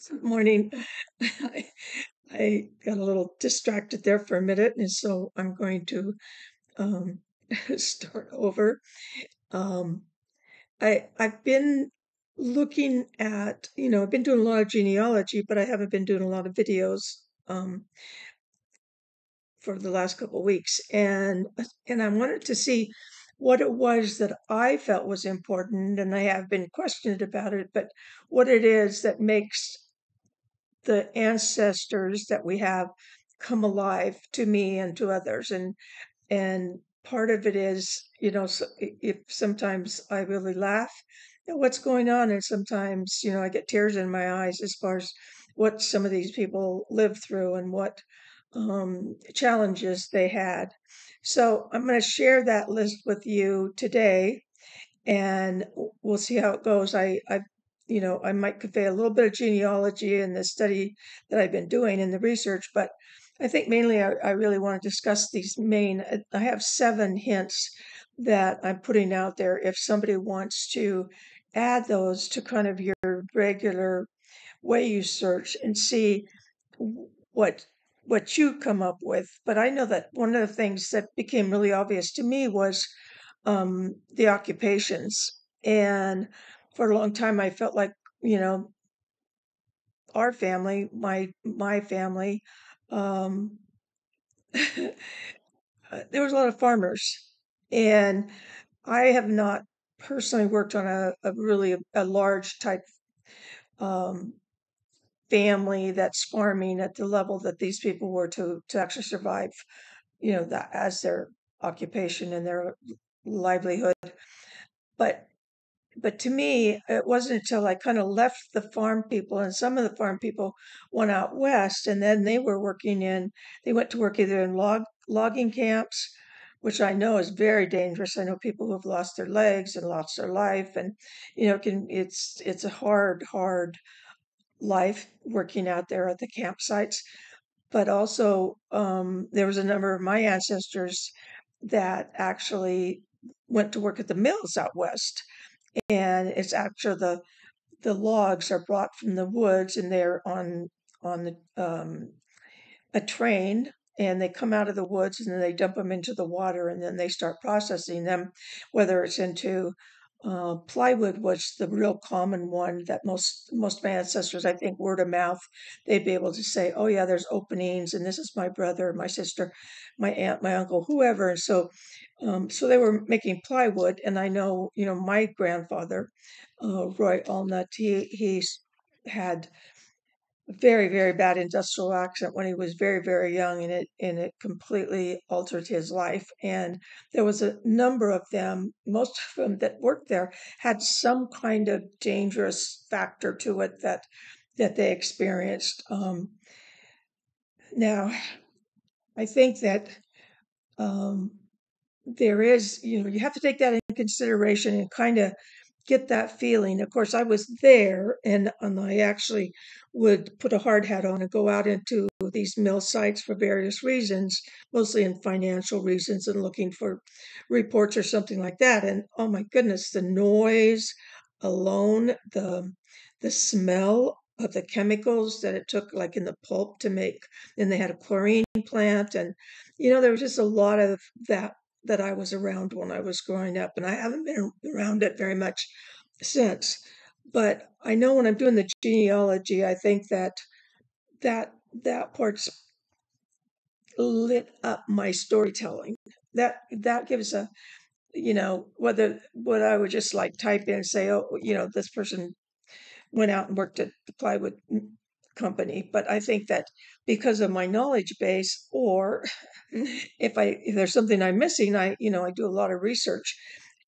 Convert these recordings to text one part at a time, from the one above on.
Good morning. I, I got a little distracted there for a minute, and so I'm going to um, start over. Um, I've been looking at, I've been doing a lot of genealogy, but I haven't been doing a lot of videos um, for the last couple of weeks, and I wanted to see what it was that I felt was important, and I have been questioned about it, but what it is that makes the ancestors that we have come alive to me and to others, and part of it is, if sometimes I really laugh at what's going on, and sometimes, I get tears in my eyes as far as what some of these people lived through and what challenges they had. So I'm going to share that list with you today, and we'll see how it goes. I might convey a little bit of genealogy in the study that I've been doing in the research, but I think mainly I really want to discuss these main. I have 7 hints that I'm putting out there if somebody wants to add those to kind of your regular way you search and see what what you come up with. But I know that one of the things that became really obvious to me was the occupations. And for a long time, I felt like, you know, our family, my family, um, there was a lot of farmers, and I have not personally worked on a really a large type um, family that's farming at the level that these people were to actually survive, that as their occupation and their livelihood. But But to me, it wasn't until I kind of left the farm people, and some of the farm people went out west, and then they went to work either in logging camps, which I know is very dangerous. I know people who have lost their legs and lost their life, and it's a hard life working out there at the campsites. But also, there was a number of my ancestors that actually went to work at the mills out west, and it's actually the logs are brought from the woods, and they're on a train, and they come out of the woods, and then they dump them into the water, and then they start processing them, whether it's into plywood was the real common one that most of my ancestors, I think, word of mouth, they'd be able to say, oh yeah, there's openings, and this is my brother, my sister, my aunt, my uncle, whoever. And so they were making plywood, and I know, my grandfather, Roy Allnut, he had a very, very bad industrial accident when he was very, very young, and it completely altered his life. And there was a number of them, most of them that worked there had some kind of dangerous factor to it that they experienced. Now, I think that um, there is, you have to take that in consideration and kind of get that feeling. Of course, I was there, and I actually would put a hard hat on and go out into these mill sites for various reasons, mostly in financial reasons and looking for reports or something like that. And oh my goodness, the noise alone, the smell of the chemicals that it took, like in the pulp to make, and they had a chlorine plant, and there was just a lot of that I was around when I was growing up, and I haven't been around it very much since. But I know when I'm doing the genealogy, I think that part's lit up my storytelling. That gives a, whether what I would just like type in and say, oh, this person went out and worked at the plywood company. But I think that because of my knowledge base, or if there's something I'm missing, I do a lot of research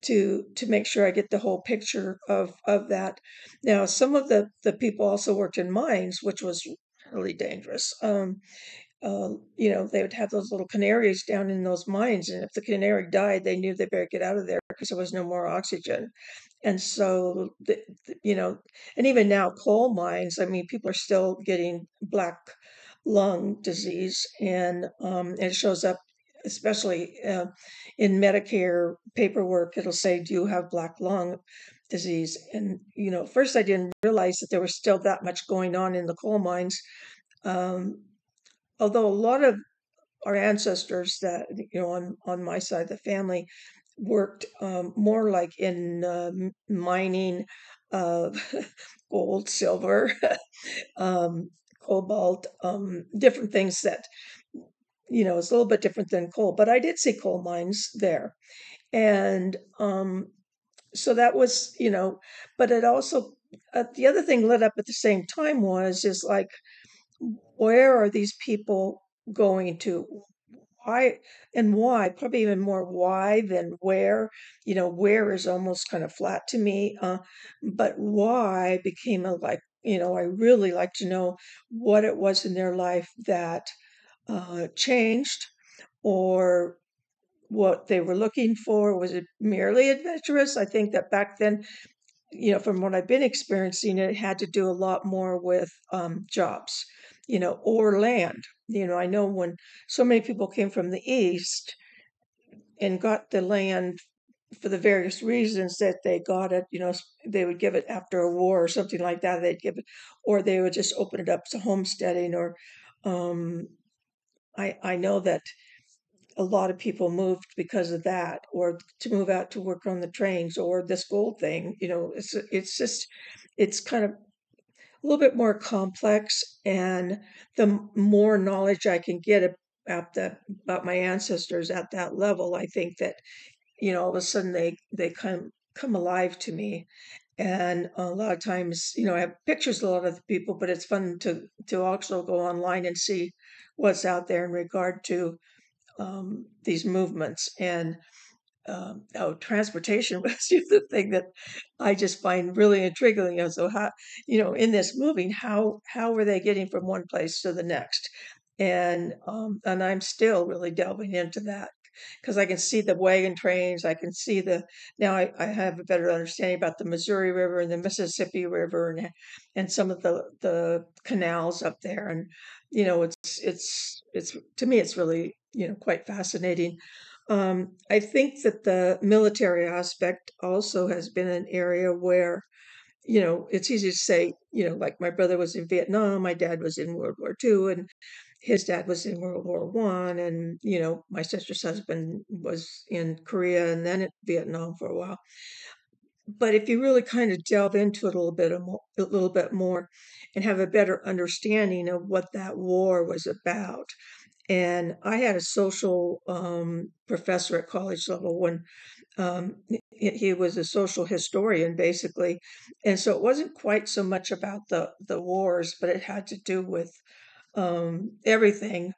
to make sure I get the whole picture of that. Now, some of the people also worked in mines, which was really dangerous. They would have those little canaries down in those mines, and if the canary died, they knew they better get out of there because there was no more oxygen. And so, and even now, coal mines, I mean, people are still getting black lung disease, and it shows up, especially in Medicare paperwork. It'll say, "Do you have black lung?" disease. And, first I didn't realize that there was still that much going on in the coal mines. Um, Although a lot of our ancestors that, on my side of the family worked more like in mining of gold, silver, um, cobalt, different things that, it's a little bit different than coal. But I did see coal mines there. And so that was, but it also, the other thing lit up at the same time is like, where are these people going to? Why and why? Probably even more why than where. Where is almost kind of flat to me, but why became a like. I really like to know what it was in their life that changed, or what they were looking for. Was it merely adventurous? I think that back then, from what I've been experiencing, it had to do a lot more with jobs, or land. I know when so many people came from the East and got the land for the various reasons that they got it, they would give it after a war or something like that. They'd give it, or they would just open it up to homesteading, or um, I know that a lot of people moved because of that, or to move out to work on the trains, or this gold thing. It's kind of a little bit more complex, and the more knowledge I can get about my ancestors at that level, I think that all of a sudden they come alive to me. And a lot of times, I have pictures of a lot of the people, but it's fun to also go online and see what's out there in regard to these movements. And transportation was the thing that I just find really intriguing. So how, in this movie, how were they getting from one place to the next? And I'm still really delving into that, because I can see the wagon trains. I can see now I have a better understanding about the Missouri River and the Mississippi River, and some of the canals up there. And it's to me it's really quite fascinating. I think that the military aspect also has been an area where, it's easy to say, like my brother was in Vietnam, my dad was in World War II, and his dad was in World War One, and my sister's husband was in Korea and then in Vietnam for a while. But if you really kind of delve into it a little bit more, and have a better understanding of what that war was about. And I had a social professor at college level when he was a social historian, basically. And so it wasn't quite so much about the wars, but it had to do with everything,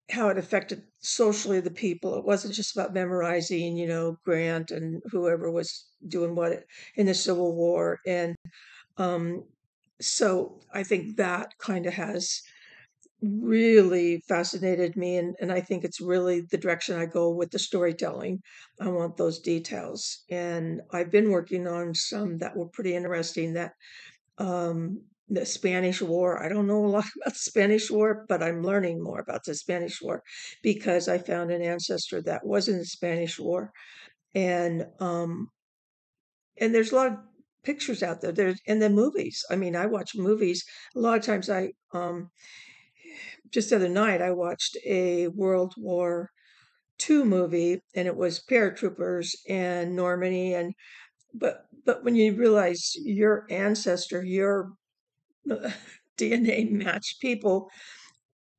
how it affected socially the people. It wasn't just about memorizing, Grant and whoever was doing what in the Civil War. And um, so I think that kind of has really fascinated me, and I think it's really the direction I go with the storytelling. I want those details, and I've been working on some that were pretty interesting. That the Spanish War. I don't know a lot about the Spanish War, but I'm learning more about the Spanish War because I found an ancestor that was in the Spanish War. And there's a lot of pictures out there. There's in the movies. I mean, I watch movies a lot of times. I Just the other night I watched a World War II movie, and it was paratroopers and Normandy. And but when you realize your ancestor, your DNA matched people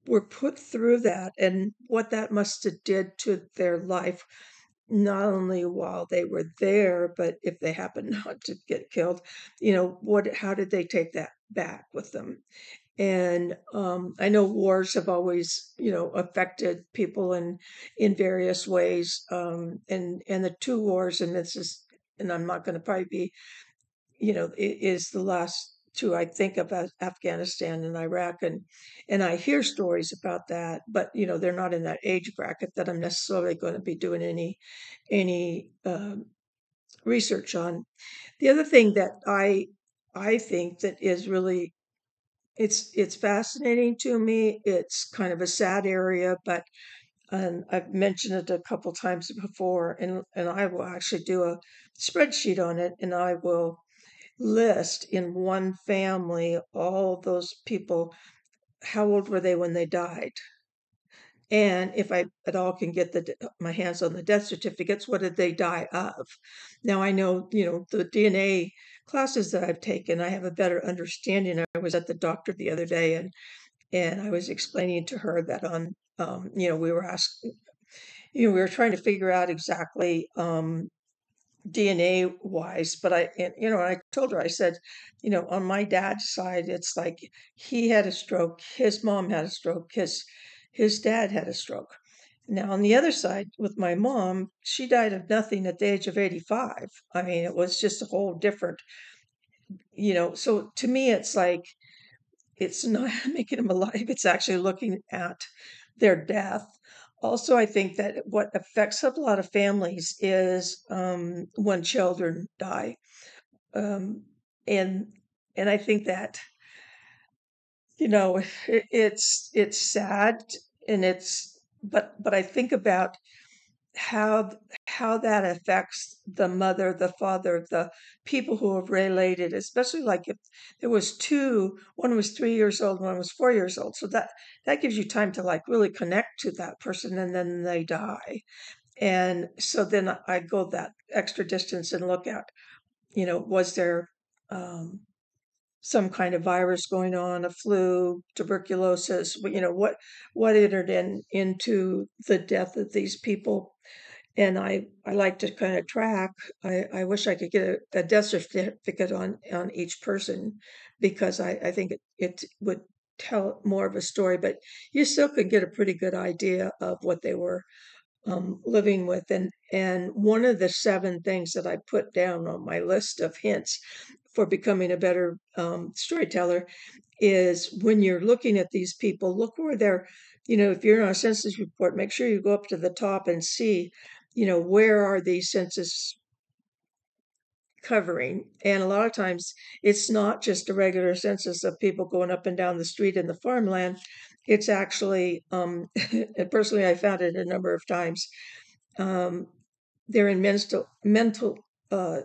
were put through that, and what that must have did to their life, not only while they were there, but if they happened not to get killed, how did they take that back with them? And I know wars have always, affected people in various ways. And the two wars, and I'm not going to probably be, is the last two I think about, Afghanistan and Iraq, and I hear stories about that, but they're not in that age bracket that I'm necessarily going to be doing any research on. The other thing that I think that is really, it's fascinating to me. It's kind of a sad area, but and I've mentioned it a couple times before, and I will actually do a spreadsheet on it, and I will list in one family all those people, how old were they when they died? And if I at all can get my hands on the death certificates, what did they die of? Now I know, the DNA classes that I've taken, I have a better understanding. I was at the doctor the other day, and I was explaining to her that we were asking, we were trying to figure out exactly DNA wise, but I told her, I said, on my dad's side, it's like he had a stroke, his mom had a stroke, his dad had a stroke. Now, on the other side, with my mom, she died of nothing at the age of 85. I mean, it was just a whole different, so to me, it's like, it's not making them alive, it's actually looking at their death. Also, I think that what affects a lot of families is when children die. Um, and and I think that, it's sad, and but I think about how how that affects the mother, the father, the people who are related, especially like if there was two, one was 3 years old, one was 4 years old. So that gives you time to like really connect to that person, and then they die. And so then I go that extra distance and look at, was there um, some kind of virus going on, a flu, tuberculosis, what entered into the death of these people. And I like to kind of track. I wish I could get a death certificate on each person, because I think it would tell more of a story, but you still could get a pretty good idea of what they were living with. And one of the 7 things that I put down on my list of hints for becoming a better storyteller is, when you're looking at these people, look where they're, if you're on a census report, make sure you go up to the top and see, where are these census covering. And a lot of times it's not just a regular census of people going up and down the street in the farmland. It's actually, and personally, I found it a number of times, um, they're in mental uh,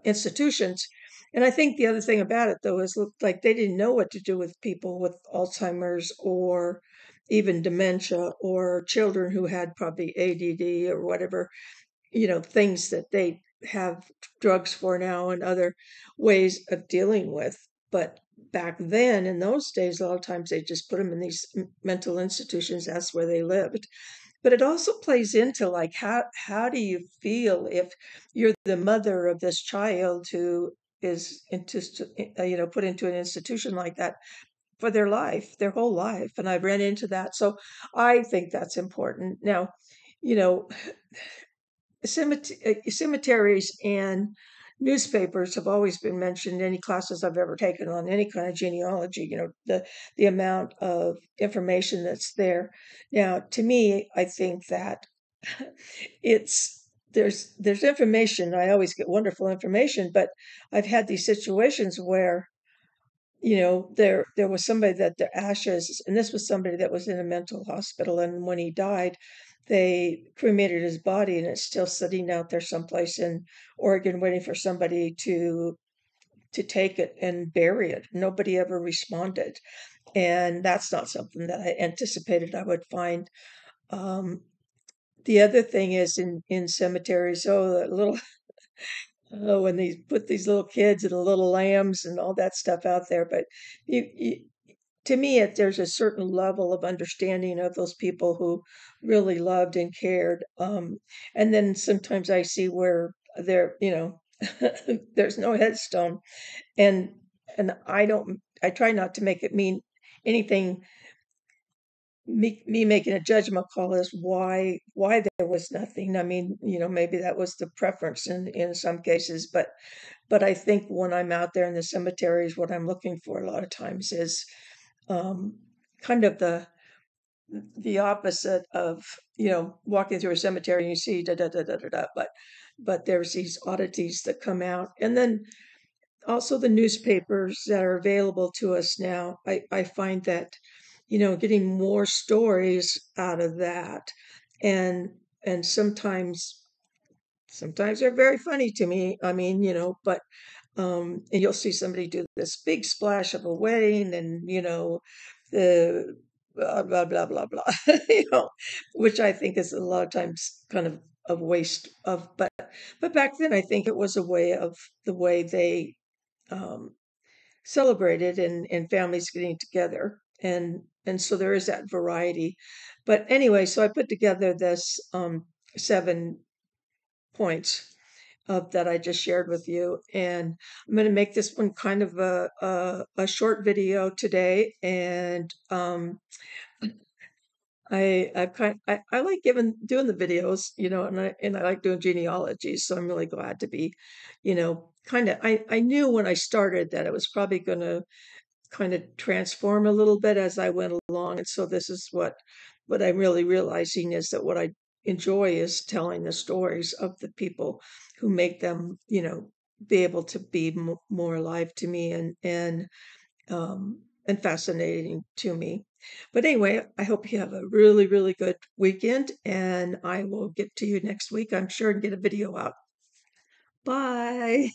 institutions. And I think the other thing about it, though, is like they didn't know what to do with people with Alzheimer's, or even dementia, or children who had probably ADD or whatever, things that they have drugs for now and other ways of dealing with. But back then, in those days, a lot of times they just put them in these mental institutions. That's where they lived. But it also plays into like, how do you feel if you're the mother of this child who is put into an institution like that for their life, their whole life. And I've ran into that. So I think that's important. Now, you know, cemeteries and newspapers have always been mentioned in any classes I've ever taken on any kind of genealogy, the amount of information that's there. Now, to me, I think that there's information. I always get wonderful information, but I've had these situations where, there was somebody that their ashes, and this was somebody that was in a mental hospital, and when he died, they cremated his body, and it's still sitting out there someplace in Oregon waiting for somebody to take it and bury it. Nobody ever responded, and that's not something that I anticipated I would find. Um, the other thing is, in cemeteries, the little, oh, when they put these little kids and the little lambs and all that stuff out there, but you to me, there's a certain level of understanding of those people who really loved and cared. And then sometimes I see where there's no headstone, and I try not to make it mean anything. Me making a judgment call is why there was nothing. I mean, maybe that was the preference in some cases, but I think when I'm out there in the cemeteries, what I'm looking for a lot of times is um, kind of the opposite of, walking through a cemetery and you see da da da da da da, but there's these oddities that come out. And then also the newspapers that are available to us now. I find that getting more stories out of that. And and sometimes they're very funny to me. I mean, but and you'll see somebody do this big splash of a wedding and, the blah, blah, blah, blah, blah, which I think is a lot of times kind of a waste of, but back then I think it was a way of the way they um, celebrated and families getting together. And so there is that variety. But anyway, so I put together this 7 points that I just shared with you. And I'm going to make this one kind of a short video today. And I like doing the videos, and I like doing genealogies. So I'm really glad to be, kind of. I knew when I started that it was probably going to kind of transform a little bit as I went along. And so this is what I'm really realizing is that what I enjoy is telling the stories of the people who make them, be able to be more alive to me and fascinating to me. But anyway, I hope you have a really, really good weekend, and I will get to you next week, I'm sure, and get a video out. Bye.